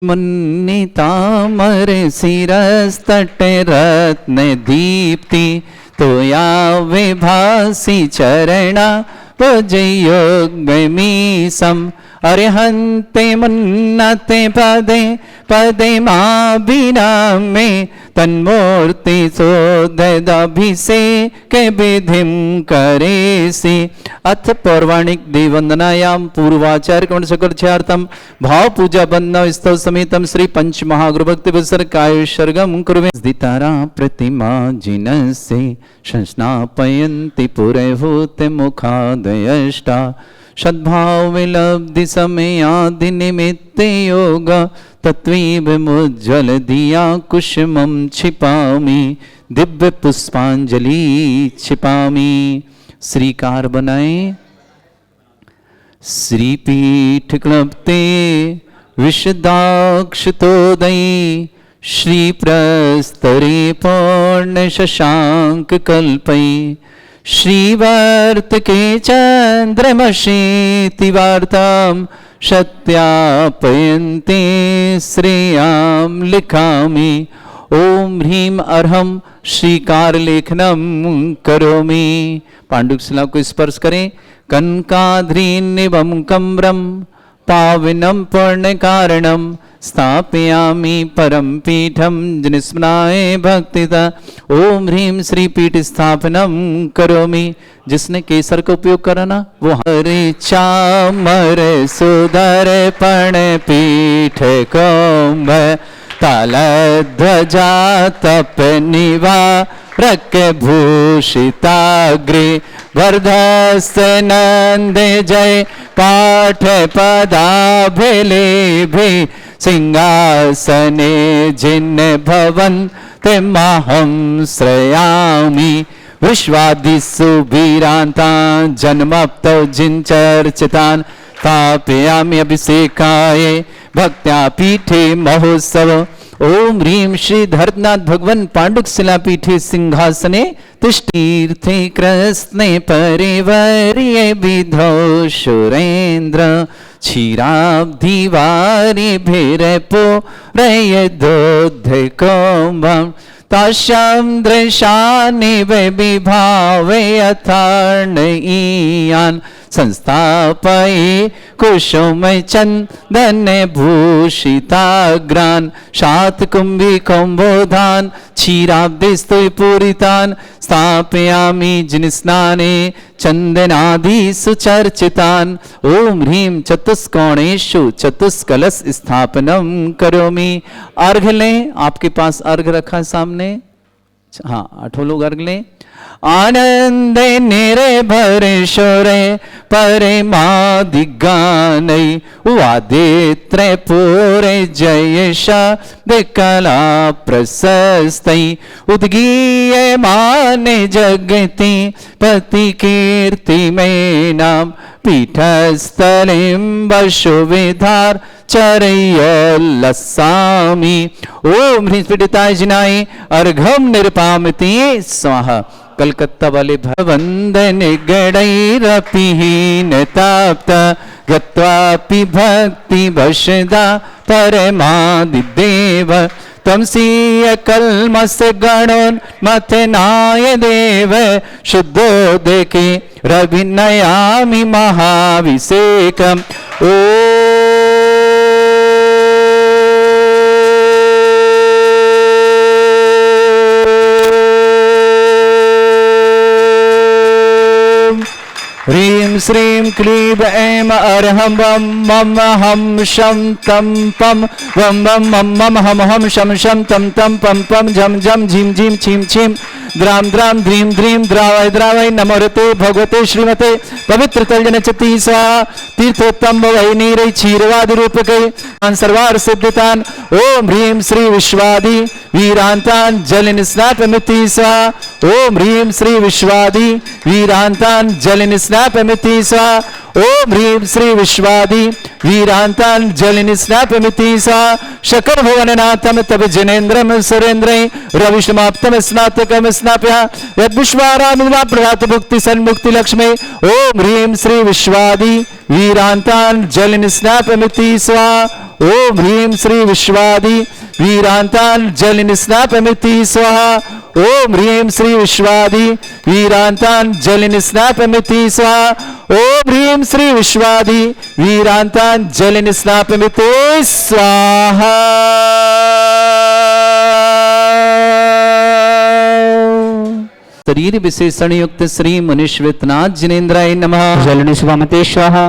मुन्नितामर शिरस्तटे रत्न दीप्ति तोया विभासी चरणा भजयोगमीशम् अर्हन्ते मुन्नते पदे पदे माभिरामे तन्मूर्ति सोदभिषेक विधिं करेसि। अथ पौराणिक देववंदनायां पूर्वाचार्य सकलचार्थम भाव पूजा बंधव स्तव समेतम श्री पंच महागुरु भक्ति विसर्ग कायुषर्गम कुर्वे दितारा प्रतिमा जिनसे संस्नापयन्ति पुरहूत मुखादयष्टा सद्भाव विलब्धि समयादि निमित्ते योग तत्वीव मुज्ज्वल दिया कुसुमं छिपामि दिव्य पुष्पांजलि छिपामि। श्रीकार बनाए श्रीपीठ क्लप्ते विशदाक्षतोदयी श्री प्रस्तरे पौर्ण शशांक कल्पई श्रीवर्त के चंद्रमशीति वार्ताम सत्यापयन्ते श्रेयाम लिखामि। ओम ह्रीम अर्हम श्रीकार लेखनम करोमि। पांडुक शिला को स्पर्श करें। कनकाद्रीनिवम कम्रम पाविनम पूर्ण कारणम स्थापयामि परम पीठम जिनस्मनाए भक्तिता। ओम ह्रीम श्री पीठ स्थापनम करोमि। जिसने केसर का उपयोग करा ना वो हरे चामर सुधर पण पीठ कौम्भ ताल ध्वजा तप निवा रक भूषिताग्रे वर्धस्त नंद जय पाठ पदाभिले भी सिंहासने जिन्न भवन ते महं श्रयामि। विश्वादिषु वीरान्तान् जन्मप्तौ जिनचर्चितान् स्थापयामि अभिषेकाय भक्त्या पीठे महोत्सव। ओम ह्रीं श्री धर्मनाथ भगवान पांडुक शिलापीठे सिंहासने तिष्ठीर्थे कृष्णे परिवर्ये विधौ सुरेन्द्र क्षीराब्धिवारि भिरपो रयदोद्धकोम्भं ताशां दृशानिव विभावे अथार्णयीयान् संस्थापये कुसुम चंदन भूषिताग्रान् शातकुंभी कौम्भोधान् क्षीराब्धिस्तुपूरितान् स्थापयामि जिनस्नाने चंदनादि सुचर्चितान्। ओम ह्रीं चतुष्कोणेषु चतुष्कलश स्थापनम करोमि। अर्घ लें। आपके पास अर्घ रखा है सामने। हाँ 8 लोग अर्घ लें। आनंद निर्भर शोरे परमादिगानै वादित्रे पूरे जयशा कला प्रशस्तै उद्गीयमाने जगति पति कीर्ति में नाम पीठस्थलिं वशुविधार चरयल्लसामि। ओम ह्रीं पीठिताय जिनाय अर्घम निरपामिति स्वाहा। कलकत्ता वाले वंदन गणैरपिहीन ताप्त गत्वापि भक्ति वशदा परमादिदेव तमसीय कल्मस गणोन मथनाय देव शुद्धोदके रविनयामि महाभिषेकम्। ओ ह्रीं श्रीं क्लीब ऐं अर्हं वं मम हम शं तं पं वं वं मम मम हम हम शं शं तं तं पं पं झं झं झीं झीं छीं छीं द्रां द्रां ध्रीं ध्रीं द्रावय द्रावय नमोरते भगवते श्रीमते पवित्र तलजनचति स्वाहा। तीर्थोत्तम वै नीरै क्षीरवादि रूपकै सर्वार सिद्धितान्। ओम ह्रीं श्री विश्वादि वीरान्ताञ्जलिनिस्नापयमिति स्वाहा ओम ह्रीं श्री विश्वादि वीरान्ताञ्जलिनिस्नापयमिति स्वाहा ओम ह्रीं श्री विश्वादि वीरान्ताञ्जलिनिस्नापयमिति स्वाहा शकल भुवननाथं तव जनेन्द्रं सुरेन्द्रं रविष्माप्तं स्नातकं स्नाप्य यद्विश्वारामिवा प्रभात भुक्ति सन्मुक्ति लक्ष्मी ओम ह्रीं श्री विश्वादि वीरान्ताञ्जलिनिस्नापयमिति स्वाहा ओम ह्रीं श्री विश्वादि वीरान्ताञ्जलिनिस्नापयमिति स्वाहा ओम ह्रीं श्री विश्वादि वीरान्ताञ्जलिनिस्नापयमिति स्वाहा ओम ह्रीं श्री विश्वादि वीरान्ताञ्जलिनिस्नापयमिति स्वाहा। शरीर विशेषण युक्त श्री मनीश्वरनाथ जिनेन्द्राय नमः। जलनि स्वामते स्वाहा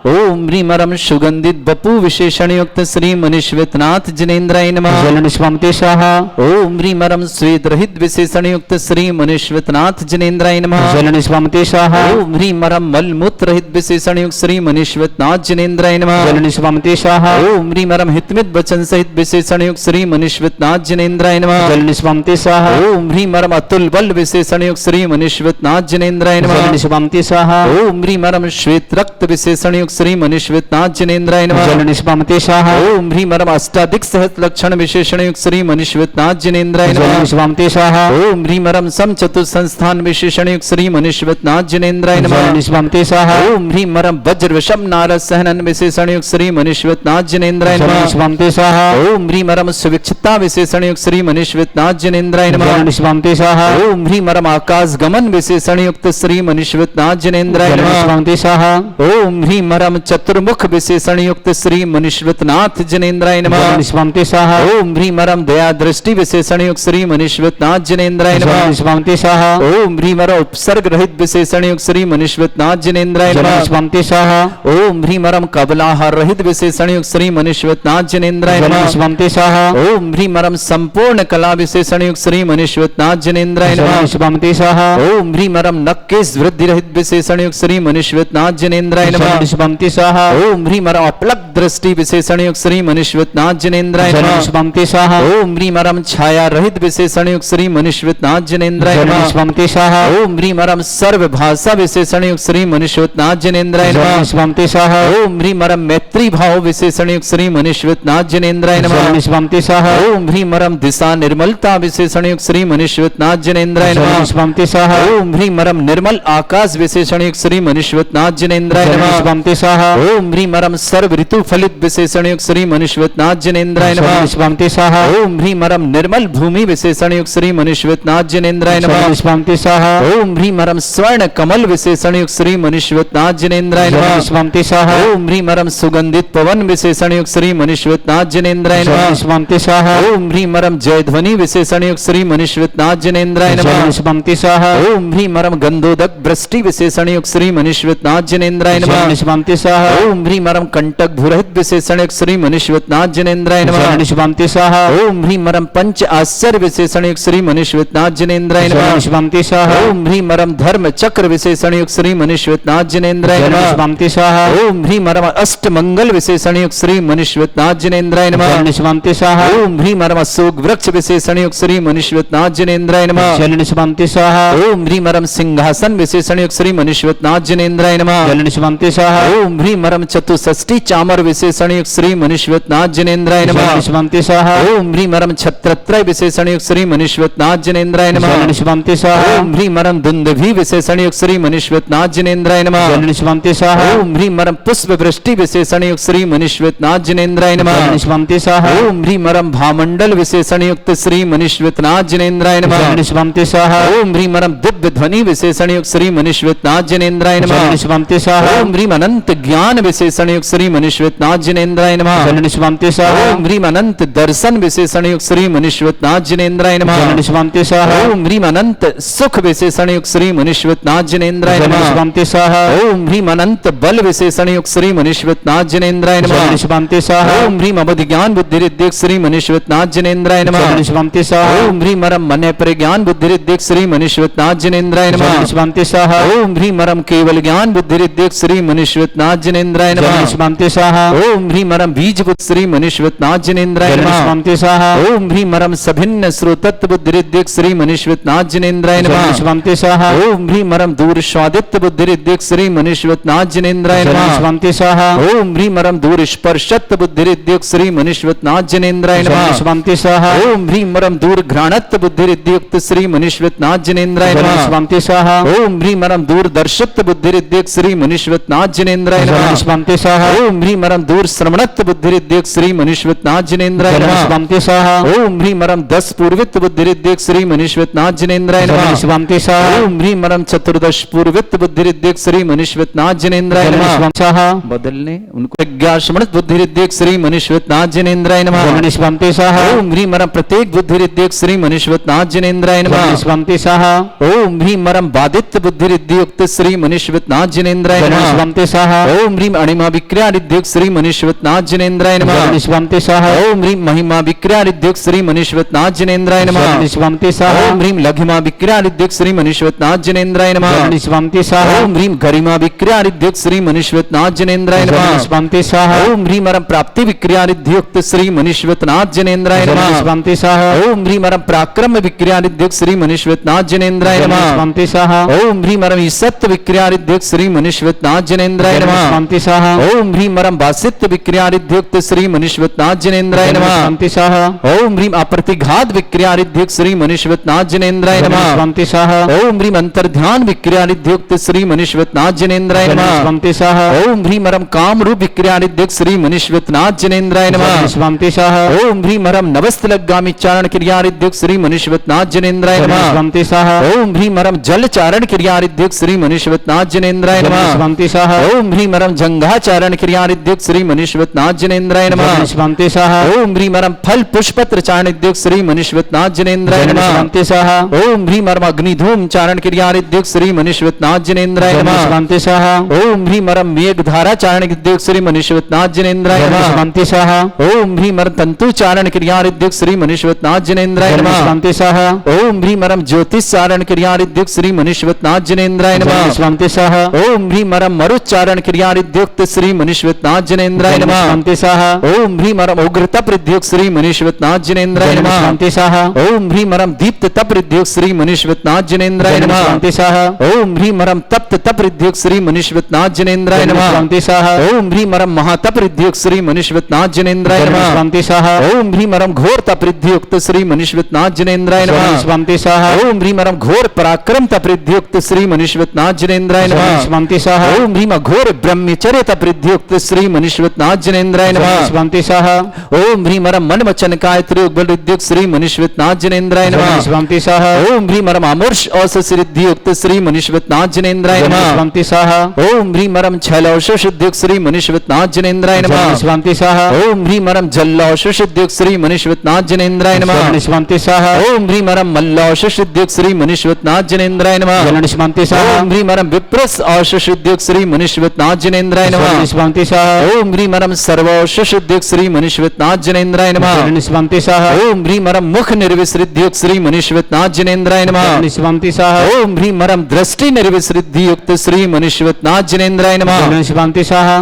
ओम ह्रीमरम सुगंधित बपू विशेषण युक्त श्री मनीश्वरनाथ जिनेन्द्राय नमः। जलनि स्वामते स्वाहा ओम ह्रीमरम स्वेद रहित विशेषण युक्त श्री मनीश्वरनाथ जिनेन्द्राय नमः। जलनि स्वामते स्वाहा ओम ह्रीमरम मलमूत्र रहित विशेषण युक्त श्री मनीश्वरनाथ जिनेन्द्राय नमः। जलनि स्वामते स्वाहा ओम ह्रीमरम हितमित वचन सहित विशेषण युक्त श्री मनीश्वरनाथ जिनेन्द्राय नमः। जलनि स्वामते स्वाहा ओम ह्रीमरम अतुल बल विशेषण युक्त श्री मनीश्वरनाथ जिनेन्द्राय नमः। जलनि स्वामते स्वाहा ओम ह्रीमरम श्वेत रक्त विशेषण युक्त श्री मनीश्वरनाथ जिनेन्द्राय नमः। जलनि स्वामते स्वाहा ओम ह्रीमरम अष्टाधिक सहस्र लक्षण विशेषण युक्त श्री मनीश्वरनाथ जिनेन्द्राय नमः। जलनि स्वामते स्वाहा ओम ह्रीमरम सम चतुर्थ संस्थान विशेषण युक्त श्री मनीश्वरनाथ जिनेन्द्राय नमः। जलनि स्वामते स्वाहा ओम ह्रीमरम वज्र विषम नारद सहनन विशेषण युक्त श्री मनीश्वरनाथ जिनेन्द्राय जलनि नमः। स्वामते स्वाहा ओम ह्रीमरम सुविक्षता विशेषण युक्त श्री मनीश्वरनाथ जिनेन्द्राय नमः। जलनि स्वामते स्वाहा ओम ह्रीमरम आकाश गमन विशेषण युक्त श्री मनीश्वरनाथ जिनेन्द्राय जलनि नमः। स्वामते स्वाहा ओम ह्रीमरम चतुर्मुख विशेषण युक्त श्री मनीश्वरनाथ जिनेन्द्राय नमः। जलनि स्वामते स्वाहा ओम ह्रीमरम दया दृष्टि विशेषण युक्त श्री मनीश्वरनाथ जिनेन्द्राय नमः। जलनि स्वामते स्वाहा ओम ह्रीमरम उपसर्ग रहित विशेषण युक्त श्री मनीश्वरनाथ जिनेन्द्राय जलनि नमः। स्वामते स्वाहा ओम ह्रीमरम कबलाहार रहित विशेषण युक्त श्री मनीश्वरनाथ जिनेन्द्राय जलनि नमः। स्वामते स्वाहा ओम ह्रीमरम संपूर्ण कला विशेषण युक्त श्री मनीश्वरनाथ जिनेन्द्राय नमः। जलनि स्वामते स्वाहा ओम ह्रीमरम नक्केश वृद्धि रहित विशेषण युक्त श्री मनीश्वरनाथ जिनेन्द्राय नमः। जलनि स्वामते स्वाहा ओम ह्रीमरम अपलक दृष्टि विशेषण युक्त श्री मनीश्वरनाथ जिनेन्द्राय जलनि नमः। स्वामते स्वाहा ओम ह्रीमरम छाया रहित विशेषण युक्त श्री मनीश्वरनाथ जिनेन्द्राय जलनि नमः। स्वामते स्वाहा ओम ह्रीमरम सर्व भाषा विशेषण युक्त श्री मनीश्वरनाथ जिनेन्द्राय जलनि नमः। स्वामते स्वाहा ओम ह्रीमरम मैत्री भाव विशेषण युक्त श्री मनीश्वरनाथ जिनेन्द्राय नमः। जलनि स्वामते स्वाहा ओम ह्रीमरम दिशा निर्मलता विशेषण युक्त श्री मनीश्वरनाथ जिनेन्द्राय जलनि नमः। स्वामते स्वाहा ओम ह्रीमरम निर्मल आकाश विशेषण युक्त श्री मनीश्वरनाथ जिनेन्द्राय जलनि नमः। स्वामते स्वाहा ओम ह्रीमरम सर्व ऋतु फलित विशेषण युक्त श्री मनीश्वरनाथ जिनेन्द्राय जलनि नमः। स्वामते स्वाहा ओम ह्रीमरम निर्मल भूमि विशेषण युक्त श्री मनीश्वरनाथ जिनेन्द्राय नमः। जलनि स्वामते स्वाहा ओम ह्रीमरम स्वर्ण कमल विशेषण युक्त श्री मनीश्वरनाथ जिनेन्द्राय जलनि नमः। स्वामते स्वाहा ओम ह्रीमरम सुगंधित पवन विशेषण युक्त श्री मनीश्वरनाथ जिनेन्द्राय जलनि नमः। स्वामते स्वाहा ओम ह्रीमरम जय ध्वनि विशेषण युक्त श्री मनीश्वरनाथ जिनेन्द्राय नमः। जलनि स्वामते स्वाहा ओम ह्रीमरम गंधोदक वृष्टि विशेषण युक्त श्री मनीश्वरनाथ जिनेन्द्राय नमः। जलनि स्वामते स्वाहा ओम ह्रीमरम कंटक भूरहित विशेषण युक्त श्री मनीश्वरनाथ जिनेन्द्राय नमः। जलनि स्वामते स्वाहा ओम ह्रीमरम पंच आश्चर्य विशेषण युक्त श्री मनीश्वरनाथ जिनेन्द्राय नमः। जलनि स्वामते स्वाहा ओम ह्रीमरम धर्म चक्र विशेषण युक्त श्री मनीश्वरनाथ जिनेन्द्राय जलनि नमः। स्वामते स्वाहा ओम ह्रीमरम अष्ट मंगल विशेषण युक्त श्री मनीश्वरनाथ जिनेन्द्राय नमः। जलनि स्वामते स्वाहा ओम ह्रीमरम अशोक वृक्ष विशेषण युक्त श्री मनीश्वरनाथ जिनेन्द्राय नमः। जलनि स्वामते स्वाहा ओम ह्रीमरम सिंहासन विशेषण युक्त श्री मनीश्वरनाथ जिनेन्द्राय नमः। जलनि स्वामते स्वाहा ओम ह्रीमरम चतुष्षष्टि चामर विशेषण युक्त श्री मनीश्वरनाथ जिनेन्द्राय नमः। जलनि स्वामते स्वाहा ओम ह्रीमरम छत्रत्रय विशेषण युक्त श्री मनीश्वरनाथ जिनेन्द्राय नमः। जलनि स्वामते स्वाहा ओम ह्रीमरम दुंदुभि विशेषण युक्त श्री मनीश्वरनाथ जिनेन्द्राय नमः। जलनि स्वामते स्वाहा ओम ह्रीमरम पुष्प वृष्टि विशेषण युक्त श्री मनीश्वरनाथ जिनेन्द्राय नमः। जलनि स्वामते स्वाहा ओम ह्रीमरम भामंडल विशेषण युक्त श्री मनीश्वरनाथ जिनेन्द्राय नमः। जलनि स्वामते स्वाहा ओम ह्रीमरम दिव्य ध्वनि विशेषण युक्त श्री मनीश्वरनाथ जिनेन्द्राय नमः। जलनि स्वामते स्वाहा ओम ह्रीम अनंत ज्ञान विशेषण युक्त श्री मनीश्वरनाथ जिनेन्द्राय नमः। जलनि स्वामते स्वाहा ओम ह्रीम अनंत दर्शन विशेषण युक्त श्री मनीश्वरनाथ जिनेन्द्राय नमः। जलनि स्वामते स्वाहा ओम ह्रीम अनंत सुख विशेषण युक्त श्री मनीश्वरनाथ जिनेन्द्राय जलनि नमः। स्वामते स्वाहा ओम ह्रीम अनंत बल विशेषण युक्त श्री मनीश्वरनाथ जिनेन्द्राय नमः। जलनि स्वामते स्वाहा ओम ह्रीम अवधि ज्ञान बुद्धि रिद्धिक श्री मनीश्वरनाथ जिनेन्द्राय नमः। जलनि स्वामते स्वाहा ओम ह्रीमरम मन परिज्ञान बुद्धि रिद्धिक श्री मनीश्वरनाथ जिनेन्द्राय नमः। जलनि स्वामते स्वाहा ओम ह्रीमरम केवल ज्ञान बुद्धि रिद्धिक श्री मनीश्वरनाथ मनीश्वतनाथ जनेन्द्राय जय नमः। निष्पांति स्वाहा ओम ह्रीं मरम बीजभूत श्री मनीश्वतनाथ जनेन्द्राय जय नमः। निष्पांति स्वाहा ओम ह्रीं मरम सभिन्न श्रोतत्व बुद्धिरिद्धिक श्री मनीश्वतनाथ जनेन्द्राय जय नमः। निष्पांति स्वाहा ओम ह्रीं मरम दूर स्वादित्य बुद्धिरिद्धिक श्री मनीश्वतनाथ जनेन्द्राय जय नमः। निष्पांति स्वाहा ओम ह्रीं मरम दूर स्पर्शत्व बुद्धिरिद्धिक श्री मनीश्वतनाथ जनेन्द्राय जय नमः। निष्पांति स्वाहा ओम ह्रीं मरम दूर घ्राणत्व बुद्धिरिद्धियुक्त श्री मनीश्वतनाथ जनेन्द्राय जय नमः। निष्पांति स्वाहा ओम ह्रीं मरम दूर दर्शत्व बुद्धिरिद्धिक श्री मनीश्वतनाथ जनेन्द्राय जय नमः। निष्पांति स्वाहा ओम ह्रीं मरम दूर श्रवणत्व बुद्धिरिद्धिक श्री मनीश्वतनाथ जनेन्द्राय जय नमः। निष्पांति स्वाहा ओम ह्रीं मरम 10 पूर्वित्व बुद्धिरिद्धिक श्री मनीश्वतनाथ जनेन्द्राय जय नमः। निष्पांति स्वाहा ओम ह्रीं मरम 14 पूर्वित्व बुद्धिरिद्धिक श्री मनीश्वतनाथ जनेन्द्राय जय नमः। निष्पांति स्वाहा बदलने उनको प्रज्ञाश्रमणत बुद्धिरिद्धिक श्री मनीश्वतनाथ जनेन्द्राय जय नमः। निष्पांति स्वाहा ओम ह्रीं मरम प्रत्येक बुद्धिरिद्धिक श्री मनीश्वतनाथ जनेन्द्राय जय नमः। निष्पांति स्वाहा ओम ह्रीं मरम बादित्य बुद्धिरिद्धियुक्त श्री मनीश्वतनाथ जनेन्द्राय जय नमः। निष्पांति स्वाहा ओम ह्रीं अणिमा विक्रियादिद्युक्त श्री मनीश्वतनाथ जनेन्द्राय जय नमः। निष्पांति स्वाहा ओम ह्रीं महिमा विक्रियादिद्युक्त श्री मनीश्वतनाथ जनेन्द्राय जय नमः। निष्पांति स्वाहा ओम ह्रीं लघिमा विक्रियादिद्युक्त श्री मनीश्वतनाथ जनेन्द्राय जय नमः। निष्पांति स्वाहा ओम ह्रीं गरिमा विक्रियादिद्युक्त श्री मनीश्वतनाथ जनेन्द्राय जय नमः। निष्पांति स्वाहा ओम ह्रीं मरम प्राप्ति विक्रियादिद्युक्त श्री मनीश्वतनाथ जनेन्द्राय जय नमः। निष्पांति स्वाहा ओम ह्रीं मरम पराक्रम विक्रियादिद्युक्त श्री मनीश्वतनाथ जनेन्द्राय जय नमः। निष्पांति स्वाहा ओम ह्रीं मरम ईसत्व विक्रियादिद्युक्त श्री मनीश्वतनाथ जनेन्द्राय जय नमः। निष्पांति स्वाहा ओम ह्रीं मरम वासित्व विक्रियादिद्युक्त श्री मनीश्वतनाथ जनेन्द्राय जय नमः। निष्पांति स्वाहा ओम ह्रीं अप्रतिघात विक्रियादिद्युक्त श्री मनीश्वतनाथ जनेन्द्राय जय नमः। निष्पांति स्वाहा ओम ह्रीं अंतर्ध्यान विक्रियादिद्युक्त श्री मनीश्वतनाथ जनेन्द्राय जय नमः। निष्पांति स्वाहा ओम ह्रीं मरम काम रूप विक्रियादिद्युक्त श्री मनीश्वतनाथ जनेन्द्राय जय नमः। निष्पांति स्वाहा ओम ह्रीं मरम नवस्तलगामी चारण क्रियादिद्युक्त श्री मनीश्वतनाथ जनेन्द्राय जय नमः। निष्पांति स्वाहा ओम ह्रीं मरम जल चारण क्रियादिद्युक्त श्री मनीश्वतनाथ जनेन्द्राय जय नमः। निष्पांति स्वाहा ओम ह्रीं मरम जंघाचारण क्रियादिद्युक्त श्री मनीश्वतनाथ जनेन्द्राय जय नमः। निष्पांति स्वाहा ओम ह्रीं मरम फल पुष्पत्र चारणिद्युक्त श्री मनीश्वतनाथ जनेन्द्राय जय नमः। निष्पांति स्वाहा ओम ह्रीं मरम अग्निधूम चारण क्रियादिद्युक्त श्री मनीश्वतनाथ जनेन्द्राय जय नमः। निष्पांति स्वाहा ओम ह्रीं मरम मेघधारा चारणिद्युक्त श्री मनीश्वतनाथ जनेन्द्राय जय नमः। निष्पांति स्वाहा ओम ह्रीं मरम तंतु चारण क्रियादिद्युक्त श्री मनीश्वतनाथ जनेन्द्राय जय नमः। निष्पांति स्वाहा ओम ह्रीं मरम ज्योतिष चारण क्रियादिद्युक्त श्री मनीश्वतनाथ जनेन्द्राय जय नमः। निष्पांति स्वाहा ओम ह्रीं मरम मरुच्चारण क्रियादिद्युक्त श्री मनीश्वतनाथ जनेन्द्राय जय नमः। निष्पांति स्वाहा ओम ह्रीं मरम उग्रता प्रद्युक्त श्री मनीश्वतनाथ जनेन्द्राय जय नमः। निष्पांति स्वाहा ओम ह्रीं मरम दीप्त तप प्रद्युक्त श्री मनीश्वतनाथ जनेन्द्राय जय नमः। निष्पांति स्वाहा ओम ह्रीं मरम तप्त तप प्रद्युक्त श्री मनीश्वतनाथ जनेन्द्राय जय नमः। निष्पांति स्वाहा ओम ह्रीं मरम महातप प्रद्युक्त श्री मनीश्वतनाथ जनेन्द्राय जय नमः। निष्पांति स्वाहा ओम ह्रीं मरम घोर तप प्रद्युक्त श्री मनीश्वतनाथ जनेन्द्राय जय नमः। निष्पांति स्वाहा ओम ह्रीं मरम घोर पराक्रम तप प्रद्युक्त श्री मनीश्वतनाथ जनेन्द्राय जय नमः। निष्पांति स्वाहा ओम ह्रीं घोर ब्रह्मचर्य तप प्रद्युक्त श्री मनीश्वतनाथ जनेन्द्राय जय नमः। निष्पांति स्वाहा ओम ह्रीं मरम मन वचन काय त्रियुगल रिद्युक्त श्री मनीश्वतनाथ जनेन्द्राय जय नमः। निष्पांति स्वाहा ओम ह्रीं मरम अमूर्ष औषध सिद्धियुक्त श्री मनीश्वतनाथ जनेन्द्राय जय नमः। निष्पांति स्वाहा ओम ह्रीं मरम छलौष सिद्धियुक्त श्री मनीश्वतनाथ जनेन्द्राय जय नमः। निष्पांति स्वाहा ओम ह्रीं मरम जल्लौष सिद्धियुक्त श्री मनीश्वतनाथ जनेन्द्राय जय नमः। निष्पांति स्वाहा ओम ह्रीं मरम मल्लौष सिद्धियुक्त श्री मनीश्वतनाथ जनेन्द्राय नमः। जय निष्पांति स्वाहा ओम ह्रीं मरम विप्रस औष सिद्धियुक्त श्री मनीश्वतनाथ जनेन्द्राय जय नमः। निष्पांति स्वाहा ओम ह्रीं मरम सर्वौष सिद्धियुक्त श्री मनीश्वतनाथ जनेन्द्राय जय नमः। निष्पांति स्वाहा ओम ह्रीं मरम मुख निर्विसृद्धियुक्त श्री मनीश्वतनाथ जनेन्द्राय जय नमः। निष्पांति स्वाहा ओम ह्रीं मरम दृष्टि निर्विसृद्धियुक्त श्री मनीश्वतनाथ जनेन्द्राय जय नमः। निष्पांति स्वाहा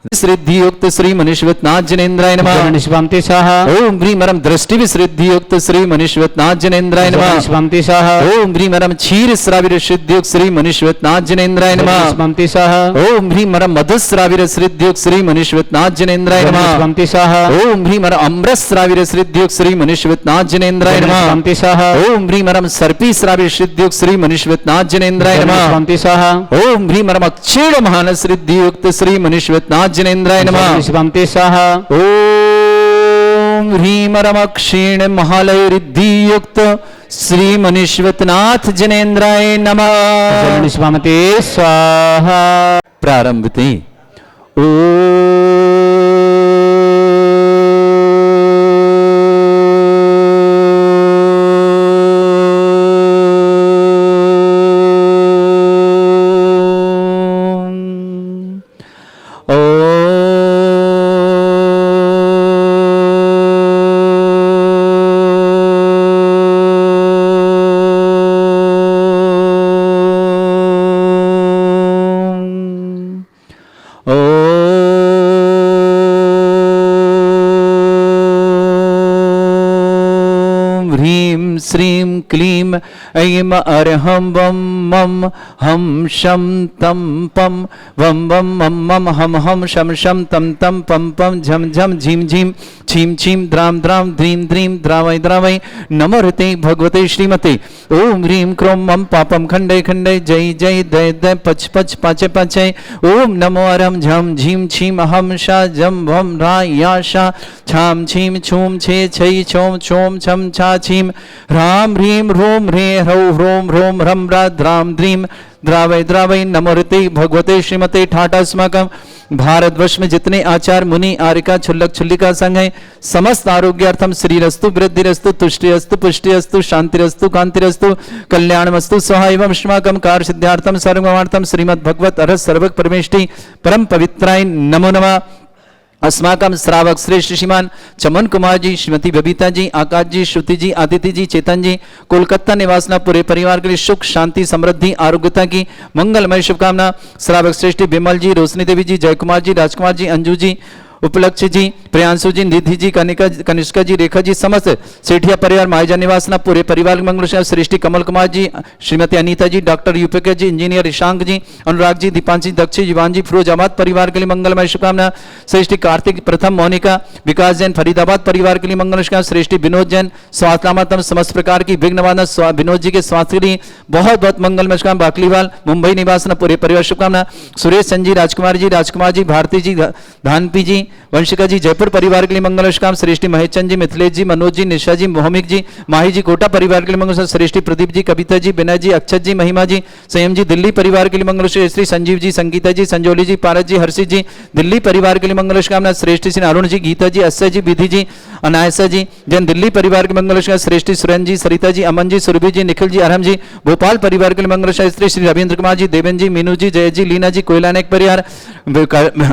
विसृद्धियुक्त श्री मनीश्वतनाथ जनेन्द्राय जय नमः। निष्पांति स्वाहा ओम ह्रीं मरम दृष्टि विसृद्धियुक्त श्री मनीश्वतनाथ जनेन्द्राय जय नमः। निष्पांति स्वाहा ओम ह्रीं मरम क्षीर श्राविर सिद्धियुक्त श्री मनीश्वतनाथ जनेन्द्राय जय नमः। निष्पांति स्वाहा ओम ह्रीं मरम मधुश्राविर सिद्धियुक्त श्री मनीश्वतनाथ जनेन्द्राय जय नमः। निष्पांति स्वाहा ओम ह्रीं मरम अमृत श्राविर सिद्धियुक्त श्री मनीश्वतनाथ जनेन्द्राय जय नमः। निष्पांति स्वाहा ओम ह्रीं मरम सर्पी श्राविर सिद्धियुक्त श्री मनीश्वतनाथ जनेन्द्राय जय नमः। निष्पांति स्वाहा ओम ह्रीं मरम क्षीण महानस सिद्धियुक्त श्री मनीश्वतनाथ जनेन्द्राय जय नमः। निष्पांति स्वाहा ओम ह्रीं मरम क्षीण महालय रिद्धियुक्त श्री मनीश्वतनाथ जनेन्द्राय नमः। जय निष्पांति स्वाहा प्रारंभते ह्रीं श्रीं क्लीं ऐं अर्हं वं मं हं शं तं पं वं वं मं मं हं हं शं शं तं तं पं पं झं झं झीं झीं छीं छीं द्रां द्रां ध्रीं ध्रीं द्रावै द्रावै नमोते भगवते श्रीमते ओम ह्रीं क्रों मं पापं खण्डे खण्डे जय जय दय दय पच पच पाचे पाचे ओम नमो अरं झं झीं छीं अहं शा जं भं रा या शा छां छीं छूं छे छै छौं छौं छं छा छीं ह्रां ह्रीं ह्रूं ह्रे ह्रौं ह्रों ह्रों ह्रं रा द्रां द्रीं द्रावै द्रावै नमोते भगवते श्रीमते ठाटा अस्माकं भारतवर्ष में जितने आचार मुनि आर्यिका छुल्लक छुल्लिका संघ हैं समस्त आरोग्यार्थम श्रीरस्तु वृद्धिरस्तु तुष्टिरस्तु पुष्टिरस्तु शांतिरस्तु कांतिरस्तु कल्याणमस्तु स्वाहा एवं अस्माकं कार्य सिद्धार्थम सर्वमार्थम श्रीमद् भगवत अरहत सर्वक परमेष्टि परम पवित्राय नमो नमः। अस्माकं श्रावक श्रेष्ठ श्रीमान चमन कुमार जी, श्रीमती बबीता जी, आकाश जी, श्रुति जी, आदित्य जी, चेतन जी, कोलकाता निवासना पूरे परिवार के लिए सुख शांति समृद्धि आरोग्यता की मंगलमय शुभकामना। श्रावक श्रेष्ठ विमल जी, रोशनी देवी जी, जयकुमार जी, राजकुमार जी, अंजू जी, उपलक्ष जी, प्रियांशु जी, निधि जी, कनिष्का जी, रेखा जी, समस्त सेठिया परिवार माइजा निवासना पूरे परिवार मंगल श्रेष्ठी कमल कुमार जी, श्रीमती अनीता जी, डॉक्टर यूपीके जी, इंजीनियर ईशांक जी, अनुराग जी, दीपांशी, दक्षी, युवान जी, फिरोजाबाद परिवार के लिए मंगलमय शुभकामना। श्रेष्ठी कार्तिक, प्रथम मोनिका, विकास जैन, फरीदाबाद परिवार के लिए मंगल शुभकामना। श्रेष्ठी विनोद जैन, स्वास्थ्यतम समस्त प्रकार की विघ्नवादन विनोद जी के स्वास्थ्य के लिए बहुत बहुत मंगलमय शुभकामना। बाकलीवाल मुंबई निवासना पूरे परिवार शुभकामना। सुरेश चंद जी, राजकुमार जी, भारती जी, धानपी जी, वंशिका जी, जयपुर परिवार के लिए मंगल शुभकाम। श्रेष्ठी महेश चंद जी, मिथिलेश जी, मनोज जी, निशा जी, मोहमिक जी, माही जी, कोटा परिवार के लिए मंगल। श्रेष्ठी प्रदीप जी, कविता जी, विनय जी, अक्षत जी, महिमा जी, संयम जी, दिल्ली परिवार के लिए मंगल। श्री संजीव जी, संगीता जी, संजोली जी, पारस जी, हर्षित जी, दिल्ली परिवार के लिए मंगल शुभकामना। श्रेष्ठी श्री अरुण जी, गीता जी, अस्य जी, विधि जी, अनायसा जी, जैन दिल्ली परिवार के लिए मंगल शुभकामना। श्रेष्ठी सुरेन जी, सरिता जी, अमन जी, सुरभि जी, निखिल जी, अरहम जी, भोपाल परिवार के लिए मंगल। श्री श्री रविंद्र कुमार जी, देवेंद्र जी, मीनू जी, जय जी, लीना जी, कोयला नेक परिवार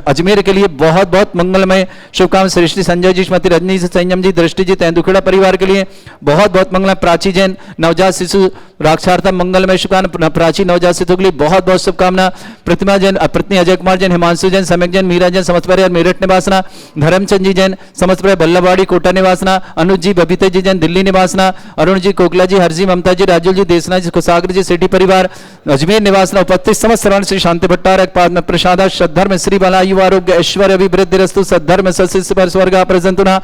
अजमेर के लिए बहुत बहुत मंगलमय शुभकामना। श्रेष्ठी संजय जी, श्रीमती रजनी जी, संयम जी, दृष्टि जी, तेंदुखेड़ा परिवार के लिए बहुत बहुत मंगल। प्राची जैन, नवजात शिशु राक्षार्थम मंगलमय शुभकामना। प्राची नवजात शिशु के लिए बहुत बहुत शुभकामना। प्रतिमा जैन, पत्नी अजय कुमार जैन, हिमांशु जैन, सम्यक जैन, मीरा जैन, समस्त परिवार मेरठ निवासना। धर्मचंद जी जैन, समस्त परिवार बल्लभवाड़ी कोटा निवासना। अनुज जी, बबीता जी जैन, दिल्ली निवासना। अरुण जी, कोकला जी, हरजी, ममता जी, राजुल जी, देसना जी, कुसागर जी, सिटी परिवार अजमेर निवासना। उपस्थित समस्त श्रवण श्री शांति भट्टारक पाद प्रसाद श्रद्धर्म श्री बला युव आरोग्य ऐश्वर्य अभिवृद्धिरस्तु सद्धर्म सस्यस्य पर स्वर्ग प्रसन्तुना।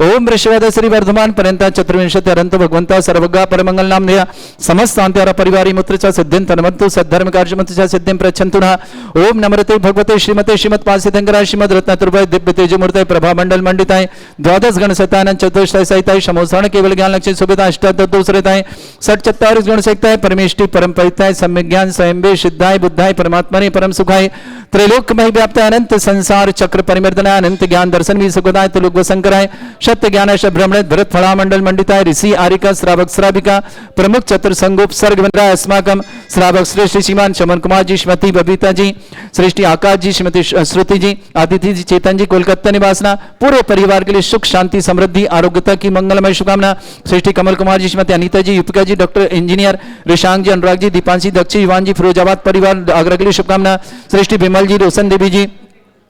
ओम वृषभद श्री वर्धमान पर्यंत चतुर्विंशति अनंत भगवंता सर्वगा परमंगल नामधेय समस्त शांति और परिवारी मुत्र च सिद्धिं तन्मन्तु सद्धर्म कार्यमंत्र च सिद्धिं प्रच्छन्तुना। ओम नमरते भगवते श्रीमते श्रीमत् पासितंकराय श्रीमद् रत्नतुर्भय दिव्य तेजमूर्तये प्रभा मंडल मंडिताय द्वादश गण सतानन चतुष्टय सहिताय समोसरण केवल ज्ञान लक्ष्य सुविधा अष्टादशताय षट चत्वारिश गुण सहिताय परमेष्टि परम पवित्राय सम्यक ज्ञान स्वयंभे सिद्धाय बुद्धाय परमात्मने परम सुखाय त्रैलोक्यमय व्याप्त अनंत संसार चक्र परिमर्दनाय अनंत ज्ञान दर्शन भी सुखदाय तुलुक शंकराय सत्य ज्ञान ब्रह्मण भरत फला मंडल मंडिताय ऋषि आरिका श्रावक श्राविका प्रमुख चतुर्संगोप सर्ग वंदनाय अस्माकम श्रावक श्रेष्ठी श्रीमान चमन कुमार जी, श्रीमती बबीता जी, श्रेष्ठी आकाश जी, श्रीमती श्रुति जी, आदित्य जी, चेतन जी, कोलकाता निवासना। पूरे परिवार के लिए सुख शांति समृद्धि आरोग्यता की मंगलमय शुभकामना। श्रेष्ठी कमल कुमार जी, श्रीमती अनीता जी, युपिका जी, डॉक्टर इंजीनियर ऋषांक जी, अनुराग जी, दीपांशी, दक्षी, युवान जी, फिरोजाबाद परिवार आगरा के लिए शुभकामना। श्रेष्ठी विमल जी, रोशन देवी जी,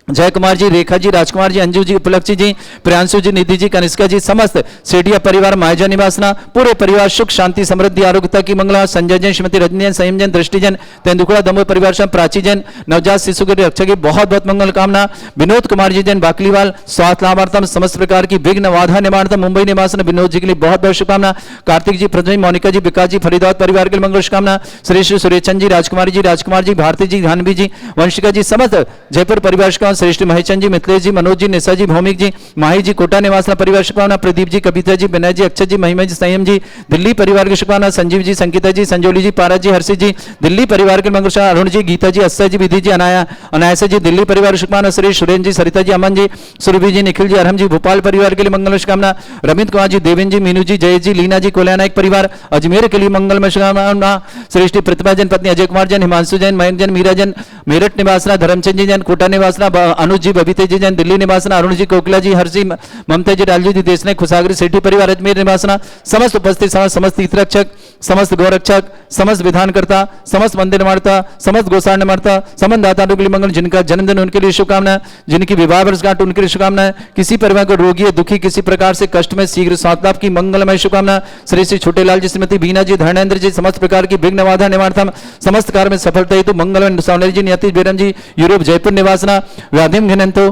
जय कुमार जी, रेखा जी, राजकुमार जी, अंजू जी, उपलक्ष्य जी, प्रियांशु जी, निधि जी, कनिष्का जी, समस्त सेठिया परिवार मायजा निवासना। पूरे परिवार सुख शांति समृद्धि आरोग्यता की मंगला। संजय जैन, श्रीमती रजनी जैन, संयम जैन, दृष्टि जैन, तेंदुखेड़ा दमोह परिवार से प्राची जैन, नवजात शिशु के रक्षा की बहुत बहुत मंगल कामना। विनोद कुमार जी जैन, बाकलीवाल स्वास्थ्य लाभार्थम समस्त प्रकार की विघ्न बाधा निवारणार्थम मुंबई निवासन विनोद जी के लिए बहुत बहुत शुभकामना। कार्तिक जी, प्रथमी, मोनिका जी, विकास जी, फरीदाबाद परिवार के लिए मंगल शुभकामना। श्री श्री सुरेचंद जी, राजकुमारी जी, भारती जी, धानवी जी, वंशिका जी, समस्त जयपुर परिवार शुभकामना। श्रेष्ठ महेशचंद जी, मिथिलेश जी, मनोज जी, निशा जी, भौमिक जी, माही जी, कोटा निवासना परिवार शुभकामना। प्रदीप जी, कविता जी, विनय जी, अक्षत जी, महिमा जी, संयम जी, दिल्ली परिवार की शुभकामना। संजीव जी, संगीता जी, संजोली जी, पारस जी, हर्षित जी, दिल्ली परिवार के मंगल। अरुण जी, गीता जी, अस्य जी, विधि जी, अनायसा जी, दिल्ली परिवार शुभकामना। श्री सुरेन जी, सरिता जी, अमन जी, सुरभि जी, निखिल जी, अरहम जी, भोपाल परिवार के लिए मंगल शुभकामना। रविंद्र कुमार जी, देवेंद्र जी, मीनू जी, जय जी, लीना जी, कोयला नायक परिवार अजमेर के लिए मंगलमय शुभकामना। श्रेष्ठी प्रतिभा जैन, पत्नी अजय कुमार जैन, हिमांशु जैन, मयंक जैन, मीरा जैन, मेरठ निवासना। धर्मचंद जी जैन, कोटा निवासना। अनुज जी, बबीते जी जैन दिल्ली निवासना, अरुण जी, कोकिला जी, हर्षी, ममता जी, लालजी जी देशने, खुशागरी सेठी परिवार अजमेर निवासना, समस्त उपस्थित समस्त तीर्थरक्षक, समस्त गौरक्षक, समस्त विधानकर्ता, समस्त मंदिर निर्माता, समस्त गौशाला निर्माता, समस्त दाताओं के लिए मंगल, जिनका जन्मदिन उनके लिए शुभकामनाएं, जिनकी विवाह वर्षगांठ उनके लिए शुभकामनाएं, किसी परिवार को रोगी है, दुखी, किसी प्रकार से कष्ट में शीघ्र स्वास्थ्य लाभ की मंगलमय शुभकामना। श्री श्री छोटेलाल जी, श्रीमती बीना जी, धर्मेंद्र जी, समस्त प्रकार की विघ्न बाधा निवारतम, समस्त कार्य में सफलता हेतु मंगलमय सौंदर्य जी, नियति बेरम जी, यूरोप जयपुर निवासना, व्याधिम घिनंतो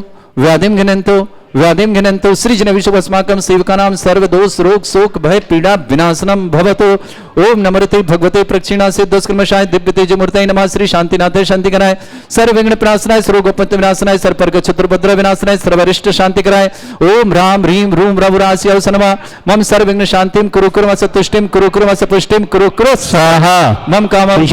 व्याधिम घिनंतो सृजन विश्व अस्माकं सेवकानां सर्वदोष रोग शोक भय पीड़ा विनाशनम भवतो। ओम नमरते भगवते प्रक्षिणा से दुष्कर्मशाय दिव्य तेज मूर्तये नमः। श्री शांतिनाथे शांति कराय, सर्व विघ्न प्रणाशनाय, सर्वोपत्ति विनाशनाय, सर्वपर्ग चतुर्भद्र विनाशनाय, सर्वरिष्ट शांति कराय। ओम राम ह्रीम रूम रघुरास्याय नमः। मम सर्व विघ्न शांतिम कुरु कुरु सतुष्टिम कुरु कुरु सपुष्टिम कुरु कुरु स्वाहा। मम कामं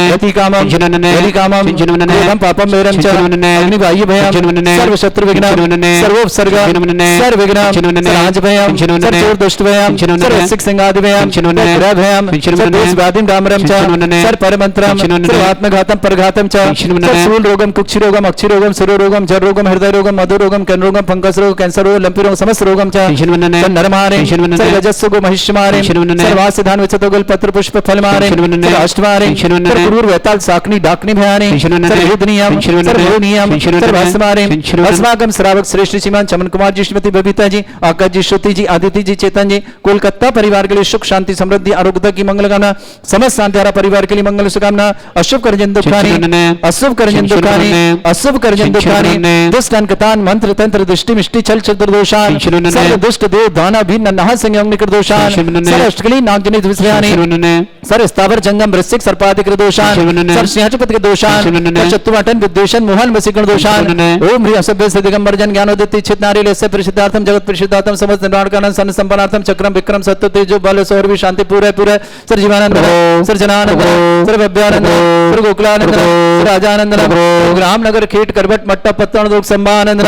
यति कामं यदि कामं क्रोधं पापं वैरं च अग्निवायु भयं सर्व शत्रु विघ्नं सर्वोपसर्ग सर्व विघ्नं राज भयं सर्व दुष्ट भयं सर्व सिक संगादि भयं ग्रह भयं सर्व व्याधिं डामरं च सर्व परमंत्रं सर्व आत्मघातं परघातं च शूल रोगं कुक्षि रोगं अक्षि रोगं शिरो रोगं जर रोगं हृदय रोगं मधु रोगं कर्ण रोगं फंगस रोग कैंसर रोग लंपी रोग समस्त रोगं च नरमारे सर्व रजस्सु गो महिष्मारे सर्वासिधान विचतो गुल पत्र पुष्प फल मारे सर्व अष्टमारे सर्व क्रूर वैताल साकनी डाकनी भयानी सर्व युद्धनियम सर्व भूनियम सर्व हस्तमारे अस्माकं श्रावक श्रेष्ठ श्रीमान चमन कुमार जी, श्रीमती बबीता जी, आकाश जी, श्रुति जी, आदित्य जी, चेतन जी, कोलकाता परिवार के लिए सुख शांति समृद्धि आरोग्यता की मंगल कामना। समस्त शांतिहारा परिवार के लिए मंगल शुभकामना। अशुभ करजन दुखानी अशुभ करजन दुखानी अशुभ करजन दुखानी दुष्ट अंकतान मंत्र तंत्र दृष्टि मिष्टि छल छत्र दोषान सर्व दुष्ट देव दाना भी नन्हा संयम निकर दोषान सर्व अष्टकली नागजनित विषयानि सर्व स्थावर जंगम वृश्चिक सर्पादिक दोषान सर्व सिंहपति के दोषान चतुर्वाटन विद्वेषण मोहन वसीकरण दोषान। ओम ह्रीं असभ्य से दिगंबर जन ज्ञानोदित चित नारी लेस्य परिशुद्धार्थम जगत परिशुद्धार्थम समस्त निर्माण कारणं सन संपन्नार्थम चक्रम विक्रम सत्य तेजो बल सौरभि शांति पूरे पूरे सर जीवानंद सर जनानंद सर भव्यानंद सर गोकुलानंद सर राजानंद ग्राम नगर खेट करबट मट्टा पत्तन लोक संभानंद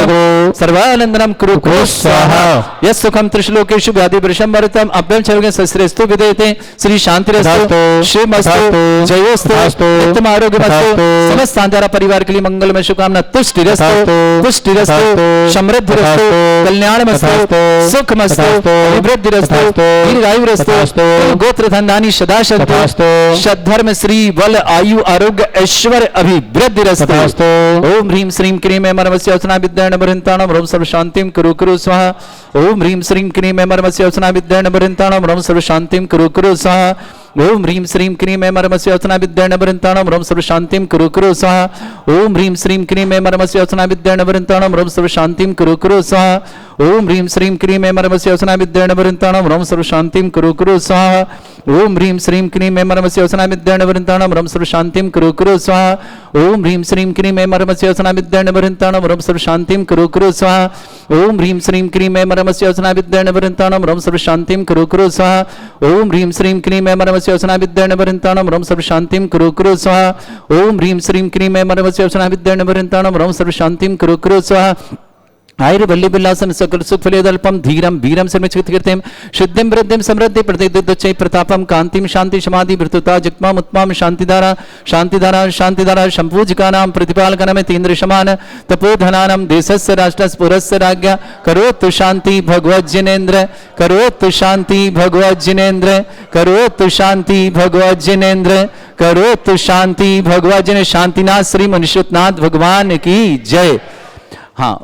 सर्वानंदनम कुरु कुरु स्वाहा। यस सुखम त्रिश्लोकेषु व्याधि वृषम वरतम अभ्यं चरगे सस्रेस्तु विदेते श्री शांतिरस्तु श्रीमस्तु जयोस्तु उत्तम आरोग्यमस्तु। समस्त शांतिहारा परिवार के लिए मंगलमय शुभकामना। तुष्टिरस्तु समृद्धिरस्तु कल्याणमस्तु सुखमस्तु अभिवृद्धिरस्तु दीर्घायुरस्तु गोत्र धनधानी सदा सन्तु सद्धर्म श्री बल आयु आरोग्य ऐश्वर्य अभिवृद्धिरस्तु। ओम ह्रीं श्रीं क्रीं मर्मस्य औषधा विद्यान बृहंताणं रोम सर्व शांतिं कुरु कुरु स्वाहा। ओम ह्रीं श्रीं क्रीं मर्मस्य औषधा विद्यान बृहंताणं रोम सर्व शांतिं कुरु कुरु स्वाहा। ओम ह्रीं श्रीं क्रीं मर्मस्य औषधा विद्यान बृहंताणं रोम सर्व शांतिं कुरु कुरु स्वाहा। ओम ह्रीं श्रीं क्रीं मर्मस्य औषधा विद्यान बृहंताणं रोम सर्व शांतिं कुरु कुरु स्वाहा। ओम ह्रीं श्रीं क्रीं मर्मस्य औषधा विद्यान बृहंताणं रोम सर्व शांतिं कुरु कुरु स्वाहा। ओम ह्रीं श्रीं क्रीं मर्मस्य औषधा विद्यान बृहंताणं रोम सर्व शांतिं कुरु कुरु स्वाहा। ओम ह्रीं श्रीं क्रीं मर्मस्य औषधा विद्यान बृहंताणं रोम सर्व शांतिं कुरु कुरु स्वाहा। ओम ह्रीं श्रीं क्रीं मर्मस्य औषधा विद्यान बृहंताणं रोम सर्व शांतिं कुरु कुरु स्वाहा। ओम ह्रीं श्रीं क्रीं मर्मस्य औषधा विद्यान बृहंताणं रोम सर्व शांतिं कुरु कुरु स्वाहा। ओम ह्रीं श्रीं क्रीं मर्मस्य औषधा विद्यान बृहंताणं रोम सर्व शांतिं कुरु कुरु स्वाहा। आयुर वल्ली विलासन सकल सुख फलेदल्पम धीरम वीरम सर्वचित कीर्तिम शुद्धिम वृद्धिम समृद्धि प्रतिदुच्चै प्रतापम कांतिम शांति समाधि वृतुता जगमाम उत्तम शांतिधारा शांतिधारा शांतिधारा संपूजिकानां प्रतिपालकनम तीन्द्र समान तपोधनानां देशस्य राष्ट्रस्य पुरस्य राज्ञा करोतु शांति भगवत जिनेन्द्र करोतु शांति भगवत जिनेन्द्र करोतु शांति भगवत जिनेन्द्र करोतु शांति भगवत जिनेन्द्र। शांतिनाथ श्री मनुष्यनाथ भगवान की जय। हाँ।